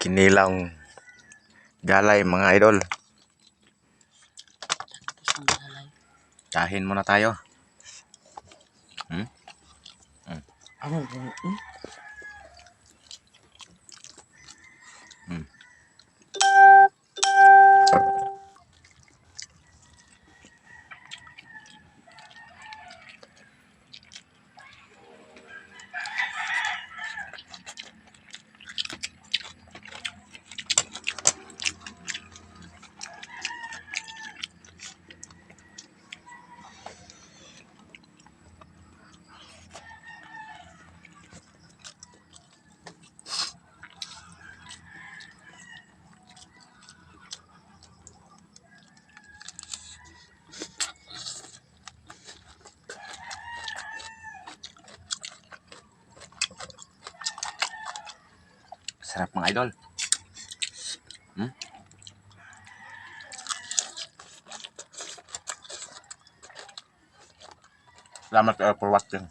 Kinilang galay mga idol. Tahin muna tayo. Ano? Sarap mga idol. Salamat for watching.